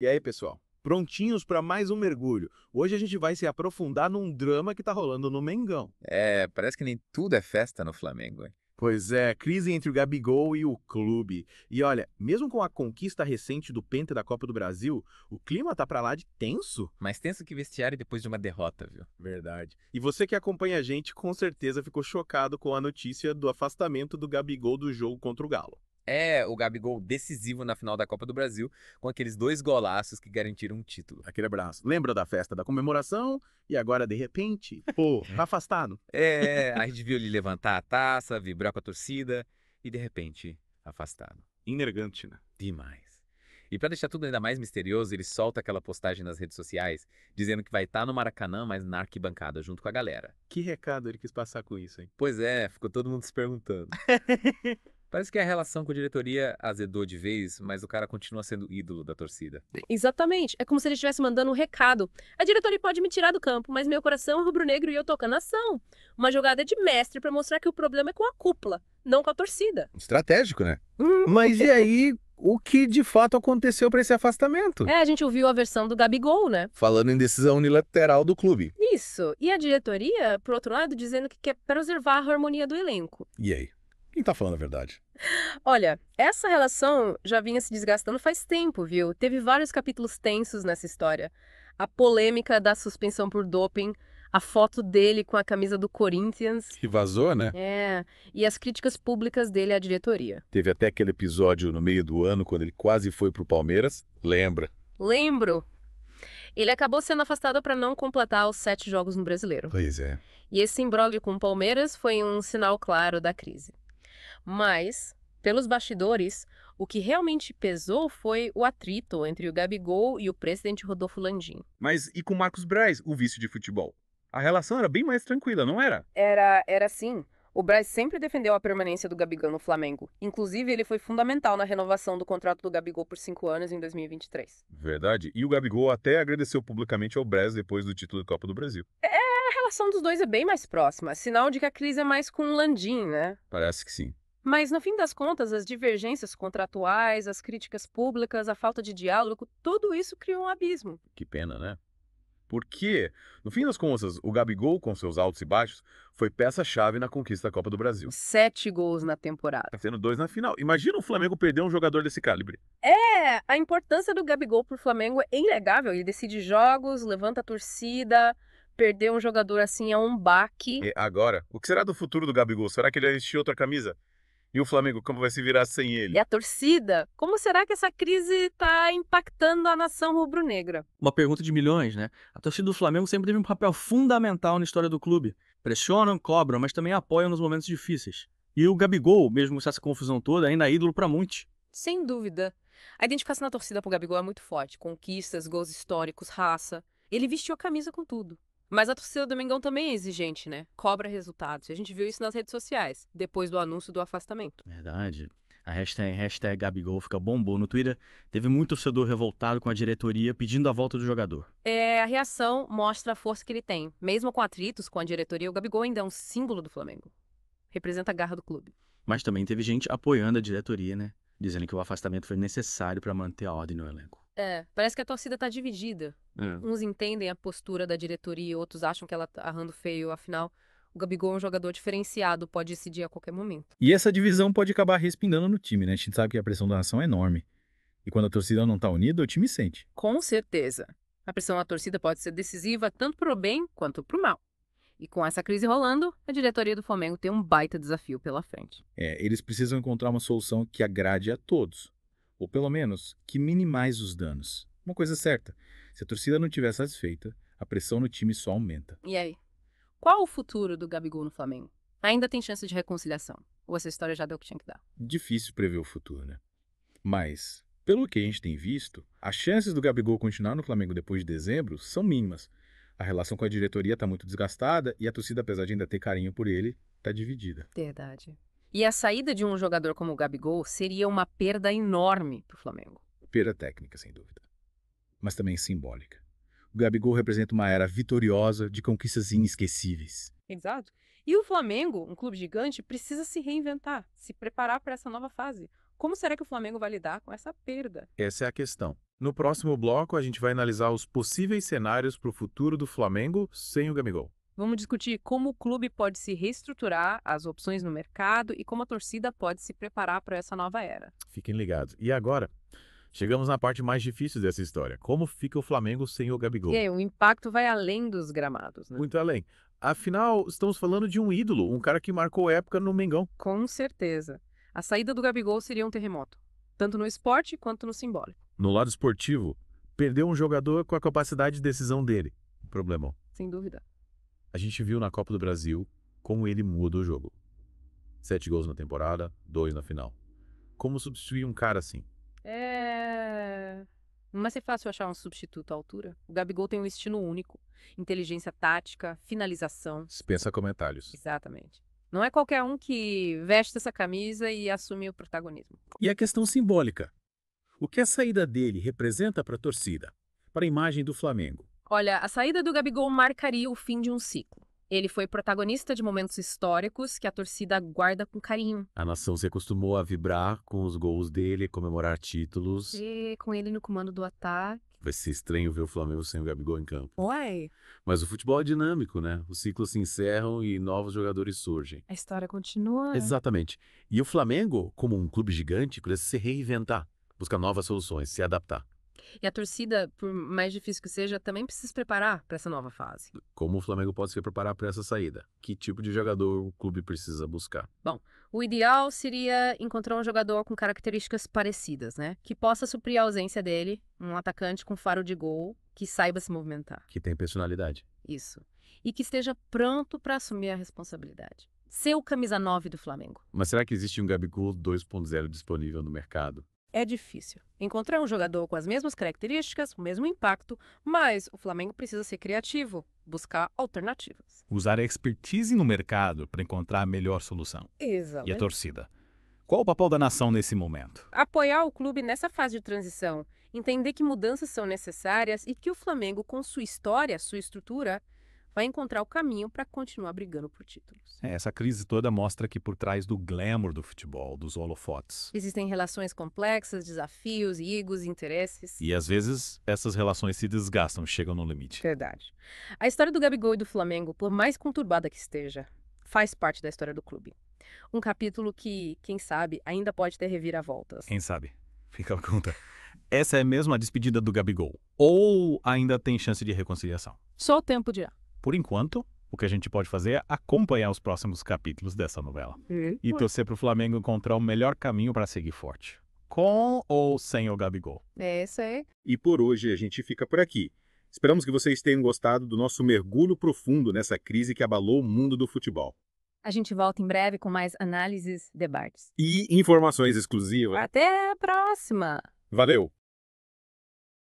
E aí, pessoal? Prontinhos para mais um mergulho. Hoje a gente vai se aprofundar num drama que tá rolando no Mengão. É, parece que nem tudo é festa no Flamengo, hein? Pois é, crise entre o Gabigol e o clube. E olha, mesmo com a conquista recente do Penta da Copa do Brasil, o clima tá pra lá de tenso. Mais tenso que vestiário depois de uma derrota, viu? Verdade. E você que acompanha a gente com certeza ficou chocado com a notícia do afastamento do Gabigol do jogo contra o Galo. É, o Gabigol decisivo na final da Copa do Brasil, com aqueles 2 golaços que garantiram um título. Aquele abraço. Lembra da festa da comemoração? E agora, de repente, pô, tá afastado. A gente viu ele levantar a taça, vibrar com a torcida e de repente, afastado. Inergante, né? Demais. E pra deixar tudo ainda mais misterioso, ele solta aquela postagem nas redes sociais dizendo que vai estar no Maracanã, mas na arquibancada, junto com a galera. Que recado ele quis passar com isso, hein? Pois é, ficou todo mundo se perguntando. Parece que a relação com a diretoria azedou de vez, mas o cara continua sendo ídolo da torcida. Exatamente. É como se ele estivesse mandando um recado. A diretoria pode me tirar do campo, mas meu coração é rubro-negro e eu tocando ação. Uma jogada de mestre para mostrar que o problema é com a cúpula, não com a torcida. Estratégico, né? Mas e aí, o que de fato aconteceu para esse afastamento? A gente ouviu a versão do Gabigol, né? Falando em decisão unilateral do clube. Isso. E a diretoria, por outro lado, dizendo que quer preservar a harmonia do elenco. E aí? Quem tá falando a verdade? Olha, essa relação já vinha se desgastando faz tempo, viu? Teve vários capítulos tensos nessa história. A polêmica da suspensão por doping, a foto dele com a camisa do Corinthians. Que vazou, né? E as críticas públicas dele à diretoria. Teve até aquele episódio no meio do ano, quando ele quase foi pro Palmeiras. Lembra? Lembro. Ele acabou sendo afastado para não completar os 7 jogos no Brasileiro. Pois é. E esse imbróglio com o Palmeiras foi um sinal claro da crise. Mas, pelos bastidores, o que realmente pesou foi o atrito entre o Gabigol e o presidente Rodolfo Landim. Mas e com Marcos Braz, o vice de futebol? A relação era bem mais tranquila, não era? Era assim. O Braz sempre defendeu a permanência do Gabigol no Flamengo. Inclusive, ele foi fundamental na renovação do contrato do Gabigol por 5 anos em 2023. Verdade. E o Gabigol até agradeceu publicamente ao Braz depois do título da Copa do Brasil. A relação dos dois é bem mais próxima, sinal de que a crise é mais com o Landim, né? Parece que sim. Mas, no fim das contas, as divergências contratuais, as críticas públicas, a falta de diálogo, tudo isso criou um abismo. Que pena, né? Porque, no fim das contas, o Gabigol, com seus altos e baixos, foi peça-chave na conquista da Copa do Brasil. 7 gols na temporada. Tá tendo 2 na final. Imagina o Flamengo perder um jogador desse calibre. A importância do Gabigol pro Flamengo é inegável. Ele decide jogos, levanta a torcida. Perder um jogador assim é um baque. E agora, o que será do futuro do Gabigol? Será que ele vai vestir outra camisa? E o Flamengo, como vai se virar sem ele? E a torcida? Como será que essa crise está impactando a nação rubro-negra? Uma pergunta de milhões, né? A torcida do Flamengo sempre teve um papel fundamental na história do clube. Pressionam, cobram, mas também apoiam nos momentos difíceis. E o Gabigol, mesmo com essa confusão toda, ainda é ídolo pra muitos. Sem dúvida. A identificação da torcida pro Gabigol é muito forte. Conquistas, gols históricos, raça. Ele vestiu a camisa com tudo. Mas a torcida do Mengão também é exigente, né? Cobra resultados. E a gente viu isso nas redes sociais, depois do anúncio do afastamento. Verdade. A hashtag Gabigol fica bombou no Twitter. Teve muito torcedor revoltado com a diretoria pedindo a volta do jogador. A reação mostra a força que ele tem. Mesmo com atritos com a diretoria, o Gabigol ainda é um símbolo do Flamengo. Representa a garra do clube. Mas também teve gente apoiando a diretoria, né? Dizendo que o afastamento foi necessário para manter a ordem no elenco. Parece que a torcida tá dividida. Uns entendem a postura da diretoria, outros acham que ela tá arrando feio. Afinal, o Gabigol é um jogador diferenciado, pode decidir a qualquer momento. E essa divisão pode acabar respingando no time, né? A gente sabe que a pressão da nação é enorme. E quando a torcida não tá unida, o time sente. Com certeza. A pressão da torcida pode ser decisiva tanto pro bem quanto pro mal. E com essa crise rolando, a diretoria do Flamengo tem um baita desafio pela frente. Eles precisam encontrar uma solução que agrade a todos. Ou pelo menos, que minimize os danos. Uma coisa certa, se a torcida não estiver satisfeita, a pressão no time só aumenta. E aí? Qual o futuro do Gabigol no Flamengo? Ainda tem chance de reconciliação? Ou essa história já deu o que tinha que dar? Difícil prever o futuro, né? Mas, pelo que a gente tem visto, as chances do Gabigol continuar no Flamengo depois de dezembro são mínimas. A relação com a diretoria está muito desgastada e a torcida, apesar de ainda ter carinho por ele, está dividida. Verdade. E a saída de um jogador como o Gabigol seria uma perda enorme para o Flamengo. Perda técnica, sem dúvida. Mas também simbólica. O Gabigol representa uma era vitoriosa de conquistas inesquecíveis. Exato. E o Flamengo, um clube gigante, precisa se reinventar, se preparar para essa nova fase. Como será que o Flamengo vai lidar com essa perda? Essa é a questão. No próximo bloco, a gente vai analisar os possíveis cenários para o futuro do Flamengo sem o Gabigol. Vamos discutir como o clube pode se reestruturar, as opções no mercado e como a torcida pode se preparar para essa nova era. Fiquem ligados. E agora, chegamos na parte mais difícil dessa história. Como fica o Flamengo sem o Gabigol? E aí, o impacto vai além dos gramados, né? Muito além. Afinal, estamos falando de um ídolo, um cara que marcou época no Mengão. Com certeza. A saída do Gabigol seria um terremoto, tanto no esporte quanto no simbólico. No lado esportivo, perdeu um jogador com a capacidade de decisão dele. Problemão. Sem dúvida. A gente viu na Copa do Brasil como ele muda o jogo. 7 gols na temporada, 2 na final. Como substituir um cara assim? Não vai ser fácil achar um substituto à altura. O Gabigol tem um estilo único. Inteligência tática, finalização. Dispensa comentários. Exatamente. Não é qualquer um que veste essa camisa e assume o protagonismo. E a questão simbólica. O que a saída dele representa para a torcida, para a imagem do Flamengo? Olha, a saída do Gabigol marcaria o fim de um ciclo. Ele foi protagonista de momentos históricos que a torcida guarda com carinho. A nação se acostumou a vibrar com os gols dele, comemorar títulos. E com ele no comando do ataque. Vai ser estranho ver o Flamengo sem o Gabigol em campo. Ué, Mas o futebol é dinâmico, né? Os ciclos se encerram e novos jogadores surgem. a história continua. Exatamente. E o Flamengo, como um clube gigante, precisa se reinventar, buscar novas soluções, se adaptar. E a torcida, por mais difícil que seja, também precisa se preparar para essa nova fase. Como o Flamengo pode se preparar para essa saída? Que tipo de jogador o clube precisa buscar? O ideal seria encontrar um jogador com características parecidas, né? Que possa suprir a ausência dele, um atacante com faro de gol, que saiba se movimentar. Que tem personalidade. Isso. E que esteja pronto para assumir a responsabilidade. Ser o camisa 9 do Flamengo. Mas será que existe um Gabigol 2.0 disponível no mercado? É difícil encontrar um jogador com as mesmas características, o mesmo impacto, mas o Flamengo precisa ser criativo, buscar alternativas. Usar a expertise no mercado para encontrar a melhor solução. E a Exatamente. torcida? Qual o papel da nação nesse momento? Apoiar o clube nessa fase de transição, entender que mudanças são necessárias e que o Flamengo, com sua história, sua estrutura, vai encontrar o caminho para continuar brigando por títulos. Essa crise toda mostra que por trás do glamour do futebol, dos holofotes. Existem relações complexas, desafios, egos, interesses. E às vezes essas relações se desgastam, chegam no limite. Verdade. A história do Gabigol e do Flamengo, por mais conturbada que esteja, faz parte da história do clube. Um capítulo que, quem sabe, ainda pode ter reviravoltas. Quem sabe? Fica a pergunta. Essa é mesmo a despedida do Gabigol? Ou ainda tem chance de reconciliação? Só o tempo dirá. Por enquanto, o que a gente pode fazer é acompanhar os próximos capítulos dessa novela. E torcer para o Flamengo encontrar o melhor caminho para seguir forte. Com ou sem o Gabigol. É isso aí. E por hoje a gente fica por aqui. Esperamos que vocês tenham gostado do nosso mergulho profundo nessa crise que abalou o mundo do futebol. A gente volta em breve com mais análises, debates. E informações exclusivas. Até a próxima! Valeu!